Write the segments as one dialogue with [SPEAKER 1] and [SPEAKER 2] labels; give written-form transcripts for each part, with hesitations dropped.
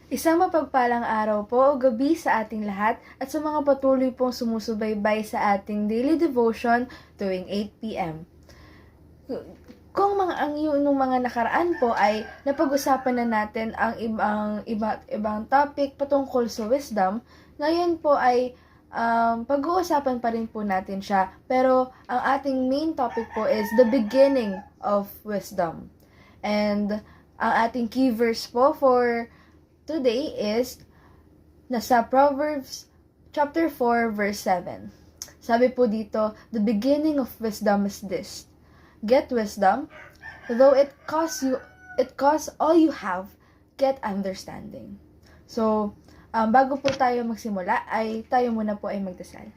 [SPEAKER 1] Isang mapagpalang araw po o gabi sa ating lahat at sa mga patuloy pong sumusubaybay sa ating daily devotion tuwing 8 p.m. Kung nung mga nakaraan po ay napag-usapan na natin ang ibang topic patungkol sa wisdom, ngayon po ay pag-uusapan pa rin po natin siya. Pero ang ating main topic po is the beginning of wisdom. And ang ating key verse po for today is nasa Proverbs chapter 4 verse 7. Sabi po dito, the beginning of wisdom is this: get wisdom, though it costs all you have, get understanding. So, bago po tayo magsimula, ay tayo muna po ay magdasal.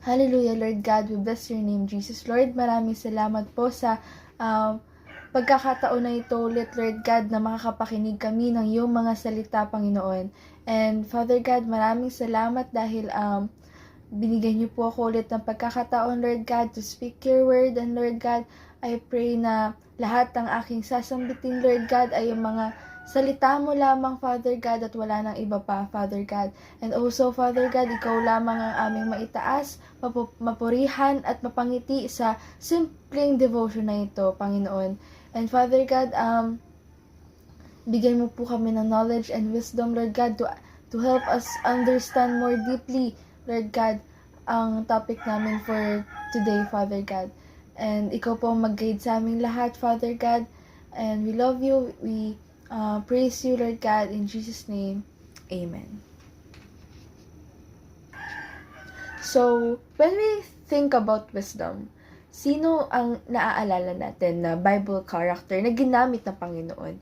[SPEAKER 1] Hallelujah, Lord God, we bless your name, Jesus. Lord, maraming salamat po sa pagkakataon na ito ulit, Lord God, na makakapakinig kami ng iyong mga salita, Panginoon. And Father God, maraming salamat dahil binigyan niyo po ako ulit ng pagkakataon, Lord God, to speak your word. And Lord God, I pray na lahat ng aking sasambitin, Lord God, ay yung mga salita mo lamang, Father God, at wala nang iba pa, Father God. And also, Father God, ikaw lamang ang aming maitaas, mapurihan at mapangiti sa simpleng devotion na ito, Panginoon. And Father God, bigyan mo po kami ng knowledge and wisdom, Lord God, to help us understand more deeply, Lord God, ang topic namin for today, Father God. And ikaw po mag-guide sa aming lahat, Father God. And we love you. We praise you, Lord God, in Jesus' name. Amen. So, when we think about wisdom, sino ang naaalala natin na Bible character na ginamit ng Panginoon?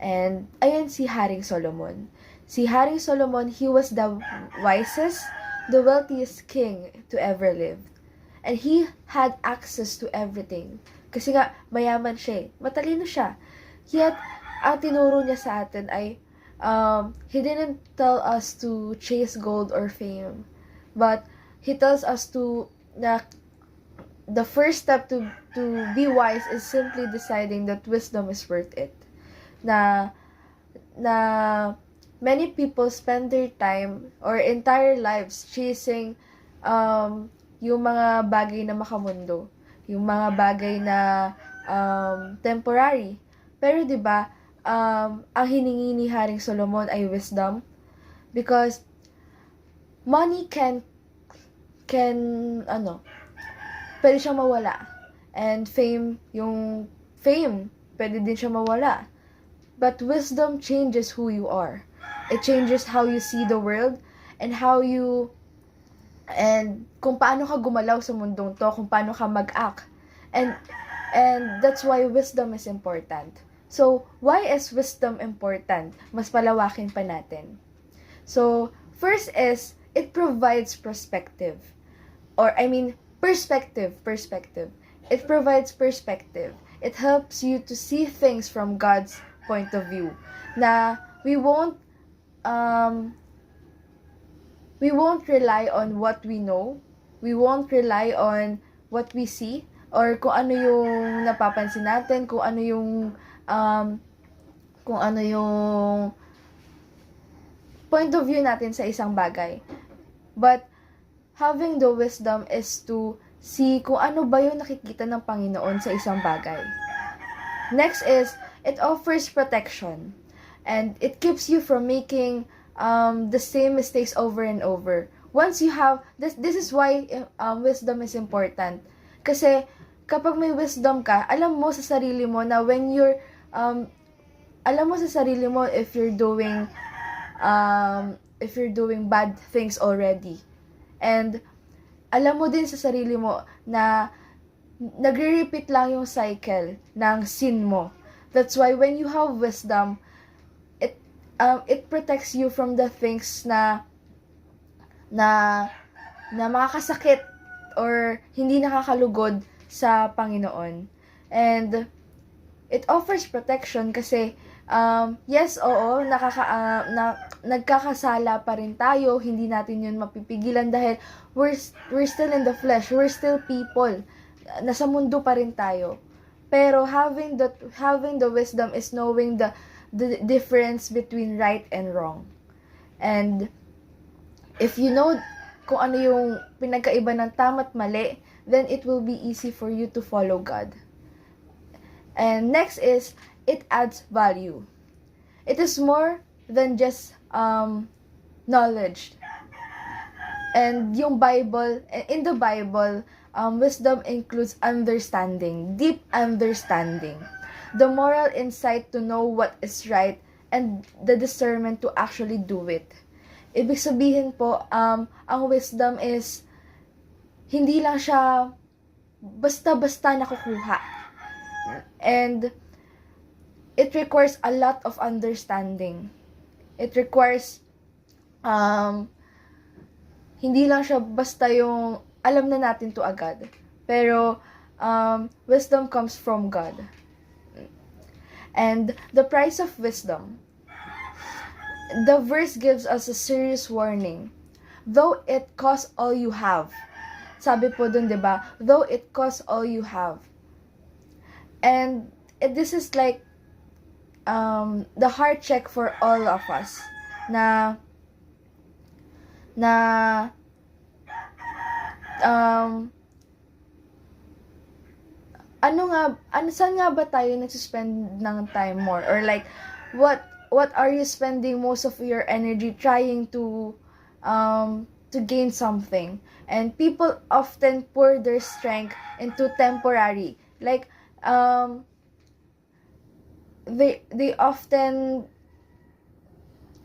[SPEAKER 1] And ayan si Haring Solomon. Si Haring Solomon, he was the wisest, the wealthiest king to ever live. And he had access to everything. Kasi nga, mayaman siya, matalino siya. Yet, ang tinuro niya sa atin ay, he didn't tell us to chase gold or fame. But, he tells us na the first step to be wise is simply deciding that wisdom is worth it. Na many people spend their time or entire lives chasing yung mga bagay na makamundo, yung mga bagay na temporary. Pero 'di ba, ang hiningi ni Haring Solomon ay wisdom, because money can pwede siyang mawala. And yung fame, pwede din siya mawala. But wisdom changes who you are. It changes how you see the world and kung paano ka gumalaw sa mundong to, kung paano ka mag-act. And that's why wisdom is important. So, why is wisdom important? Mas palawakin pa natin. So, first is, it provides perspective. Perspective. It provides perspective. It helps you to see things from God's point of view. Na we won't rely on what we know. We won't rely on what we see or kung ano yung napapansin natin, kung ano yung point of view natin sa isang bagay. But having the wisdom is to see kung ano ba yung nakikita ng Panginoon sa isang bagay. Next is, it offers protection. And it keeps you from making the same mistakes over and over. Once you have, this is why wisdom is important. Kasi, kapag may wisdom ka, alam mo sa sarili mo na if you're doing bad things already. And alam mo din sa sarili mo na nagre-repeat lang yung cycle ng sin mo. That's why when you have wisdom, it protects you from the things na makakasakit or hindi nakakalugod sa Panginoon. And it offers protection kasi yes, oo, nagkakasala pa rin tayo, hindi natin yun mapipigilan dahil we're still in the flesh, we're still people, nasa mundo pa rin tayo. Pero having the wisdom is knowing the difference between right and wrong. And if you know kung ano yung pinagkaiba ng tama at mali, then it will be easy for you to follow God. And next is, it adds value. It is more than just knowledge. And yung Bible, in the Bible, wisdom includes understanding, deep understanding, the moral insight to know what is right, and the discernment to actually do it. Ibig sabihin po, ang wisdom is, hindi lang siya basta-basta nakukuha. And it requires a lot of understanding. It requires, hindi lang siya basta yung alam na natin to agad. Pero, wisdom comes from God. And the price of wisdom. The verse gives us a serious warning. Though it costs all you have. Sabi po dun, diba? Though it costs all you have. And this is like the heart check for all of us. Saan nga ba tayo nagsuspend ng time more? Or like, what are you spending most of your energy trying to gain something? And people often pour their strength into temporary. Like, they often,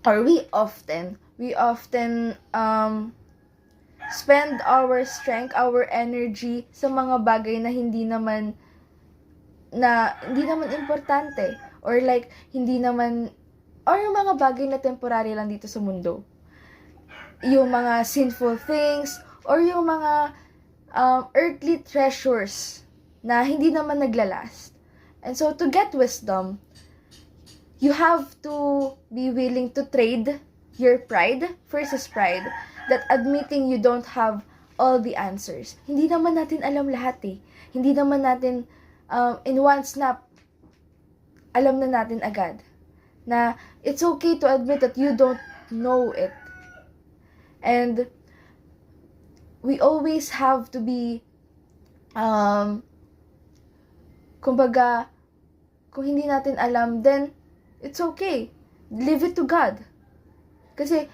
[SPEAKER 1] or we often spend our strength, our energy sa mga bagay na hindi naman importante, or like hindi naman, or yung mga bagay na temporary lang dito sa mundo, yung mga sinful things, or yung mga earthly treasures na hindi naman naglalast. And so to get wisdom, you have to be willing to trade your pride versus pride, that admitting you don't have all the answers. Hindi naman natin alam lahat eh. Hindi naman natin in one snap alam na natin agad. Na it's okay to admit that you don't know it. And we always have to be kumbaga, kung hindi natin alam, then it's okay. Leave it to God. Kasi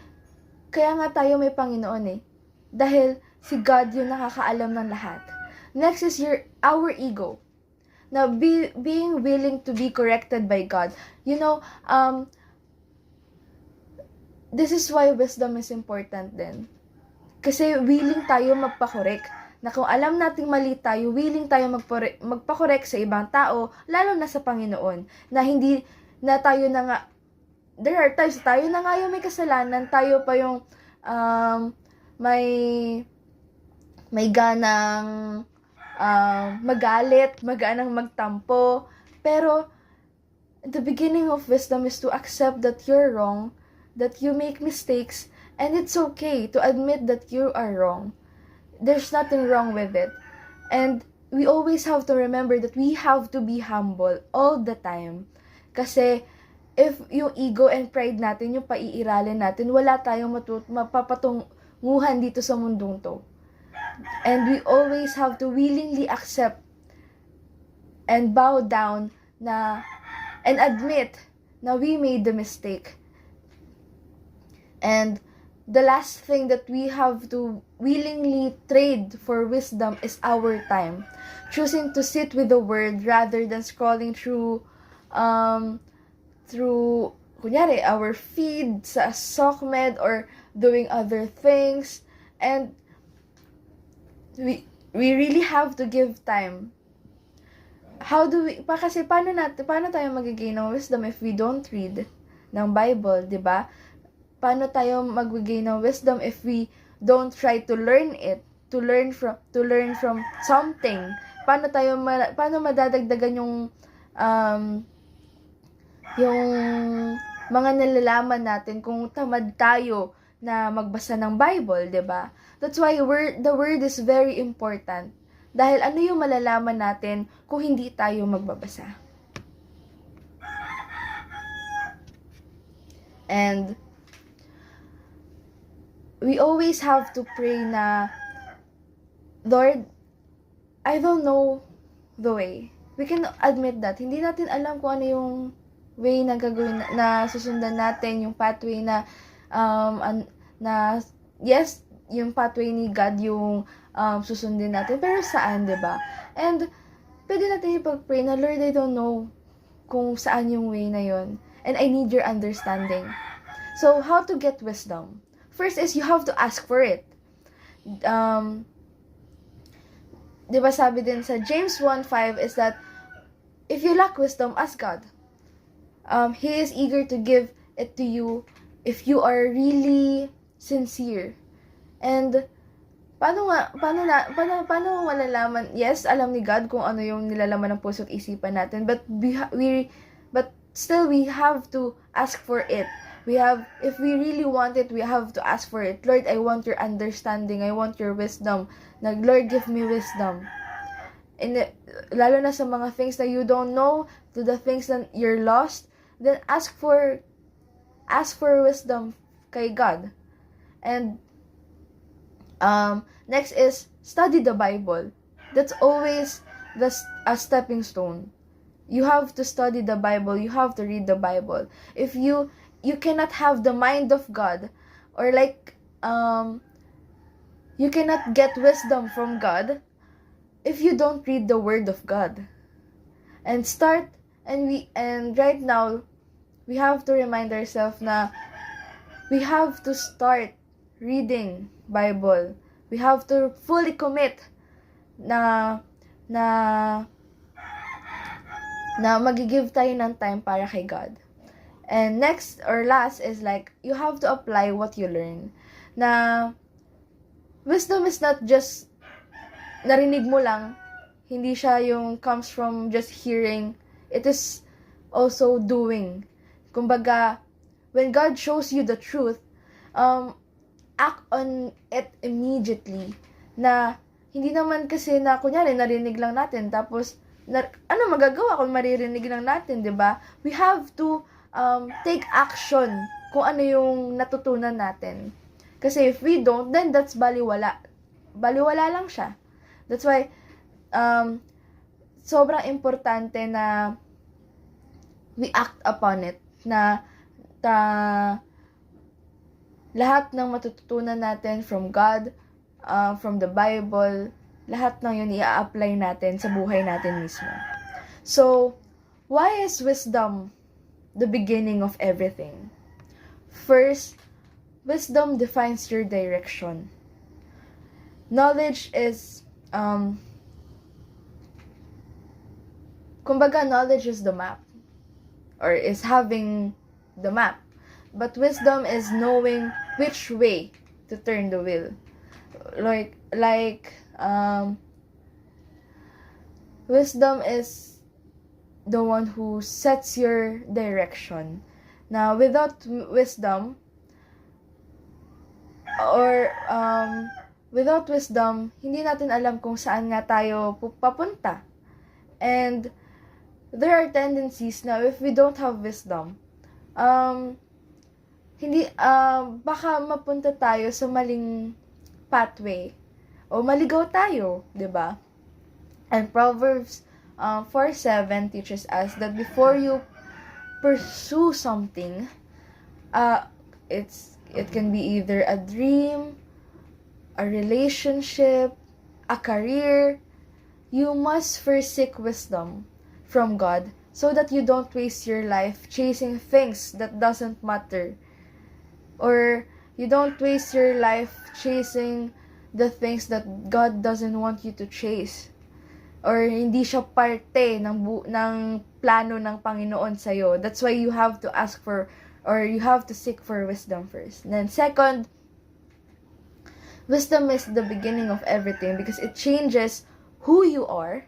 [SPEAKER 1] kaya nga tayo may Panginoon eh. Dahil si God yung nakakaalam ng lahat. Next is our ego. Now, being willing to be corrected by God. You know, this is why wisdom is important din. Kasi willing tayo magpakorek. Na kung alam nating mali tayo, willing tayo magpakorek sa ibang tao, lalo na sa Panginoon. Na hindi na tayo na nga, there are times tayo na nga yung may kasalanan, tayo pa yung may ganang magalit, maganang magtampo. Pero the beginning of wisdom is to accept that you're wrong, that you make mistakes, and it's okay to admit that you are wrong. There's nothing wrong with it. And we always have to remember that we have to be humble all the time. Kasi if yung ego and pride natin, yung paiiralin natin, wala tayong mapapatunguhan dito sa mundong to. And we always have to willingly accept and bow down and admit na we made the mistake. And the last thing that we have to willingly trade for wisdom is our time. Choosing to sit with the word rather than scrolling through kunyari, our feed sa SOCMED or doing other things. And we really have to give time. Kasi paano tayo mag-gain ng wisdom if we don't read ng Bible, di ba? Paano tayo mag-gain ng wisdom if we don't try to learn it, to learn from something? Paano madadagdagan yung mga nalalaman natin kung tamad tayo na magbasa ng Bible, 'di ba? That's why the word is very important. Dahil ano yung malalaman natin kung hindi tayo magbabasa? And we always have to pray na, Lord, I don't know the way. We can admit that. Hindi natin alam kung ano yung way na gagawin, na susundan natin, yung pathway na, yes, yung pathway ni God yung susundin natin. Pero saan, diba? And, pwede natin ipag-pray na, Lord, I don't know kung saan yung way na yun. And I need your understanding. So, how to get wisdom? First is, you have to ask for it. Diba sabi din sa James 1:5 is that, if you lack wisdom, ask God. He is eager to give it to you if you are really sincere. And paano mo malalaman? Yes, alam ni God kung ano yung nilalaman ng puso at isipan natin, but still we have to ask for it. If we really want it, we have to ask for it. Lord, I want your understanding. I want your wisdom. Lord, give me wisdom. And lalo na sa mga things that you don't know, to the things that you're lost, then ask for wisdom kay God. And next is study the Bible. That's always a stepping stone. You have to study the Bible. You have to read the Bible. If you cannot have the mind of God, or you cannot get wisdom from God if you don't read the Word of God. And right now we have to remind ourselves na we have to start reading Bible. We have to fully commit na magigive tayo ng time para kay God. And next or last is you have to apply what you learn. Na wisdom is not just narinig mo lang. Hindi siya yung comes from just hearing. It is also doing. Kumbaga, when God shows you the truth, act on it immediately. Na hindi naman kasi na kunyari narinig lang natin tapos ano magagawa kung maririnig lang natin, 'di ba? We have to take action kung ano yung natutunan natin. Kasi if we don't, then that's baliwala. Baliwala lang siya. That's why, sobrang importante na we act upon it. Na lahat ng matututunan natin from God, from the Bible, lahat ng yun i-apply natin sa buhay natin mismo. So, why is wisdom the beginning of everything? First, wisdom defines your direction. Knowledge is, kumbaga, knowledge is the map, or is having the map. But wisdom is knowing which way to turn the wheel. Wisdom is the one who sets your direction. Now, without wisdom, hindi natin alam kung saan nga tayo papunta. And there are tendencies na if we don't have wisdom, baka mapunta tayo sa maling pathway o maligaw tayo, 'di ba? And Proverbs 4:7 teaches us that before you pursue something, it can be either a dream, a relationship, a career. You must first seek wisdom from God so that you don't waste your life chasing things that doesn't matter, or you don't waste your life chasing the things that God doesn't want you to chase, or hindi siya parte ng plano ng Panginoon sa'yo. That's why you have to ask for, or you have to seek for wisdom first. And then second, wisdom is the beginning of everything because it changes who you are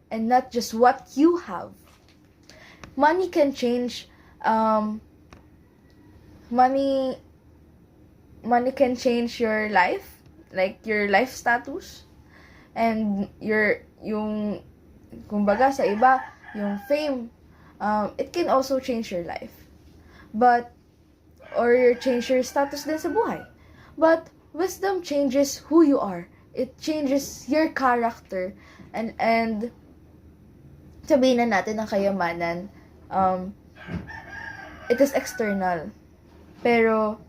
[SPEAKER 1] and not just what you have. Money can change, money can change your life, like your life status, and yung kumbaga sa iba, yung fame, it can also change your life. But or change your status din sa buhay. But wisdom changes who you are. It changes your character. And sabihin na natin ang kayamanan, it is external. Pero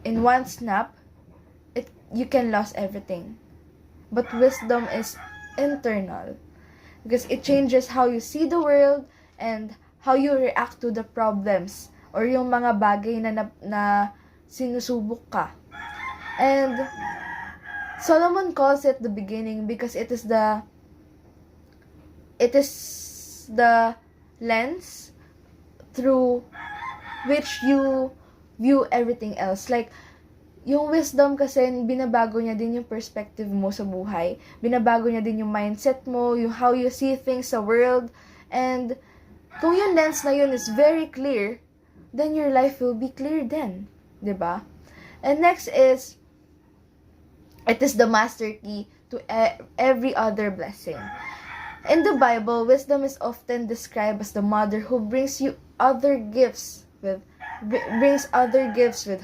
[SPEAKER 1] in one snap, you can lose everything. But wisdom is internal. Because it changes how you see the world and how you react to the problems or yung mga bagay na sinusubok ka. And Solomon calls it the beginning because it is the lens through which you view everything else. Like, yung wisdom kasi, binabago niya din yung perspective mo sa buhay. Binabago niya din yung mindset mo, yung how you see things sa world. And kung yung lens na yun is very clear, then your life will be clear then. 'Di ba? And next is, it is the master key to every other blessing. In the Bible, wisdom is often described as the mother who brings other gifts with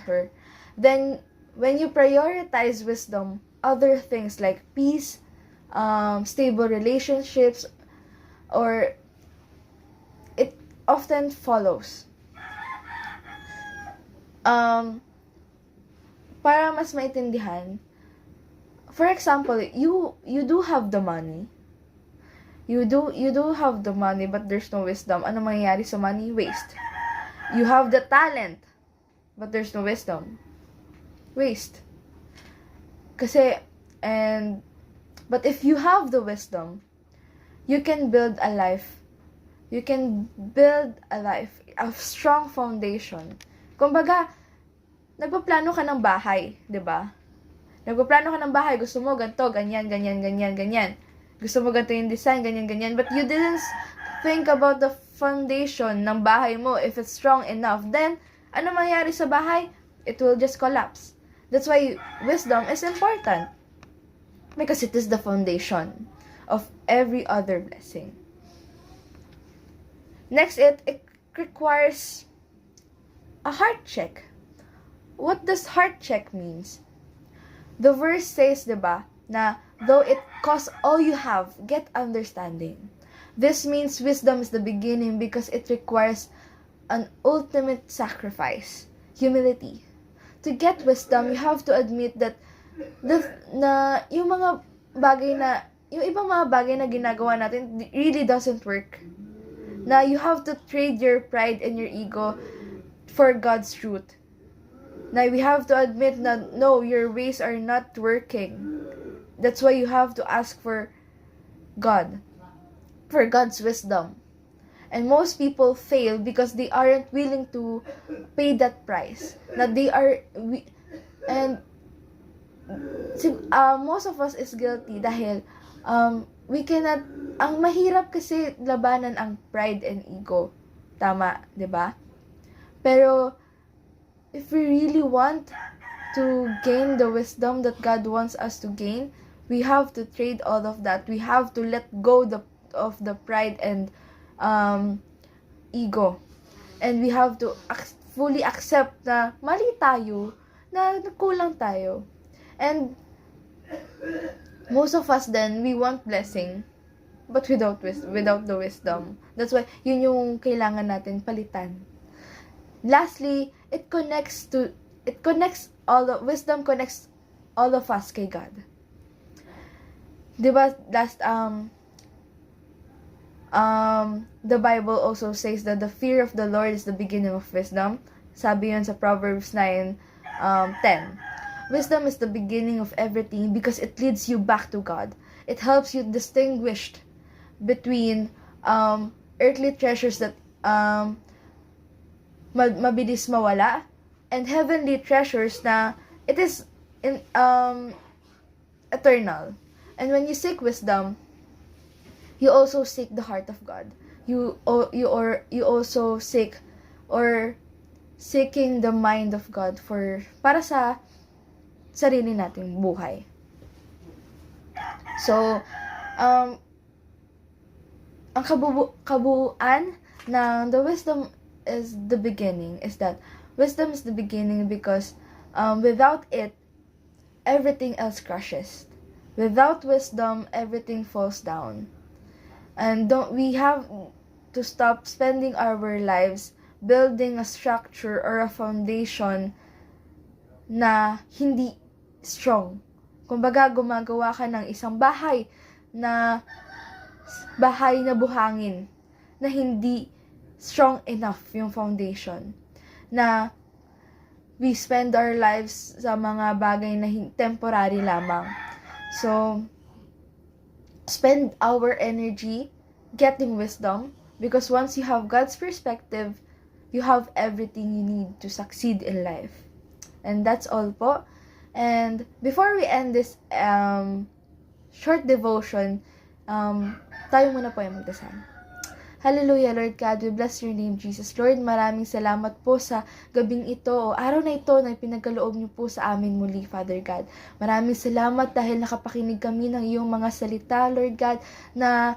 [SPEAKER 1] her. Then, when you prioritize wisdom, other things like peace, stable relationships, or it often follows. Para mas maintindihan, for example, you do have the money. You do have the money, but there's no wisdom. Ano mangyayari sa money? Waste. You have the talent, but there's no wisdom. Waste. But if you have the wisdom, you can build a life. You can build a life, a strong foundation. Kumbaga, nagpaplano ka ng bahay, 'di ba? Nagpaplano ka ng bahay, gusto mo ganito, ganyan, ganyan, ganyan, ganyan. Gusto mo ganito yung design, ganyan, ganyan. But you didn't think about the foundation ng bahay mo. If it's strong enough, then, ano mangyayari sa bahay? It will just collapse. That's why wisdom is important. Because it is the foundation of every other blessing. Next, it requires a heart check. What does heart check means? The verse says, diba, na though it costs all you have, get understanding. This means wisdom is the beginning because it requires an ultimate sacrifice, humility. To get wisdom, you have to admit that yung ibang mga bagay na ginagawa natin really doesn't work. Na you have to trade your pride and your ego for God's truth. Na we have to admit na no, your ways are not working. That's why you have to ask for God's wisdom. And most people fail because they aren't willing to pay that price. Most of us is guilty dahil we cannot, ang mahirap kasi labanan ang pride and ego. Tama, 'di ba? Pero if we really want to gain the wisdom that God wants us to gain, we have to trade all of that. We have to let go of the pride and ego. And we have to fully accept na mali tayo, na kulang tayo. And most of us then, we want blessing, but without the wisdom. That's why, yun yung kailangan natin palitan. Lastly, wisdom connects all of us kay God. Diba, the Bible also says that the fear of the Lord is the beginning of wisdom. Sabi yun sa Proverbs 9:10. Wisdom is the beginning of everything because it leads you back to God. It helps you distinguish between earthly treasures that mabilis mawala and heavenly treasures na it is eternal. And when you seek wisdom, you also seek the heart of God. You also seeking the mind of God para sa sarili nating buhay. So, ang kabuuan ng the wisdom is the beginning, is that wisdom is the beginning because without it, everything else crushes. Without wisdom, everything falls down. And we have to stop spending our lives building a structure or a foundation na hindi strong. Kumbaga, gumagawa ka ng isang bahay na buhangin, na hindi strong enough yung foundation. Na we spend our lives sa mga bagay na temporary lamang. So, spend our energy getting wisdom, because once you have God's perspective, you have everything you need to succeed in life. And that's all po. And before we end this short devotion, tayo muna po yung magdasal. Hallelujah, Lord God, we bless your name, Jesus. Lord, maraming salamat po sa gabing ito o araw na ito na pinagkaloob niyo po sa amin muli, Father God. Maraming salamat dahil nakapakinig kami ng iyong mga salita, Lord God, na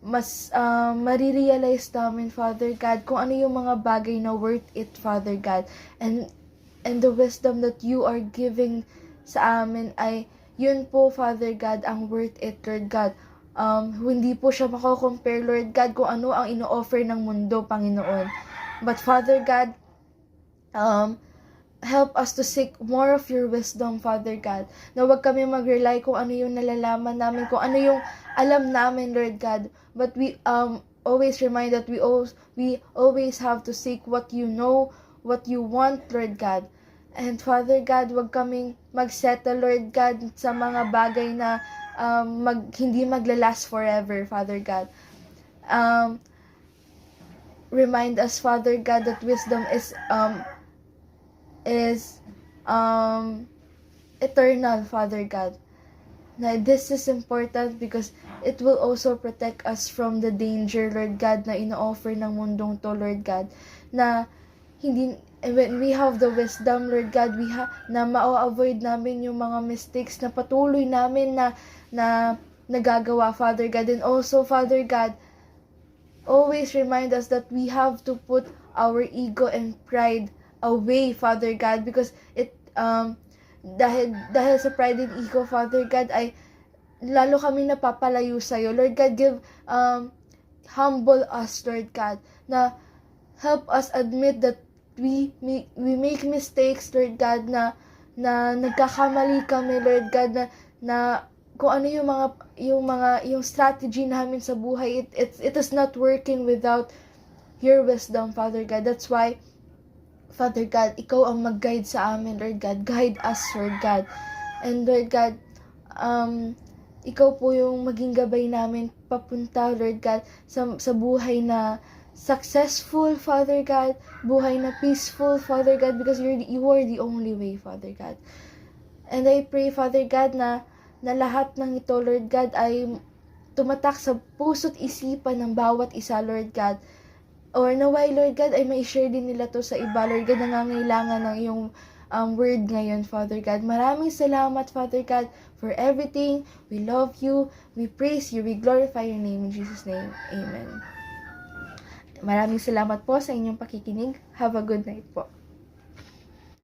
[SPEAKER 1] mas marirealize namin, Father God, kung ano yung mga bagay na worth it, Father God. And the wisdom that you are giving sa amin ay yun po, Father God, ang worth it, Lord God. Hindi po siya mako-compare, Lord God, kung ano ang ino-offer ng mundo, Panginoon. But Father God, help us to seek more of your wisdom, Father God. Na huwag kami mag-rely kung ano yung nalalaman namin, kung ano yung alam namin, Lord God. But we always remind that we always have to seek what you know, what you want, Lord God. And Father God, huwag kaming mag-settle, Lord God, sa mga bagay na hindi maglalast forever, Father God. Remind us, Father God, that wisdom is eternal, Father God. Na this is important because it will also protect us from the danger, Lord God, na ino-offer ng mundong to, Lord God. Na hindi, when we have the wisdom, Lord God, na ma-avoid namin yung mga mistakes na patuloy namin na nagagawa, Father God. And also, Father God, always remind us that we have to put our ego and pride away, Father God, because dahil sa pride and ego, Father God, ay lalo kami napapalayo sa'yo. Lord God, humble us, Lord God, na help us admit that we make mistakes, Lord God, na nagkakamali kami, Lord God, na kung ano yung strategy namin sa buhay, it is not working without your wisdom, Father God. That's why, Father God, ikaw ang mag-guide sa amin, Lord God. Guide us, Lord God. And Lord God, ikaw po yung maging gabay namin papunta, Lord God, sa buhay na successful, Father God, buhay na peaceful, Father God, because you are the only way, Father God. And I pray, Father God, na lahat ng ito, Lord God, ay tumatak sa puso't isipan ng bawat isa, Lord God. Or naway, Lord God, ay ma-share din nila to sa iba, Lord God, nangangailangan ng iyong word ngayon, Father God. Maraming salamat, Father God, for everything. We love you, we praise you, we glorify your name in Jesus' name. Amen. Maraming salamat po sa inyong pakikinig. Have a good night po.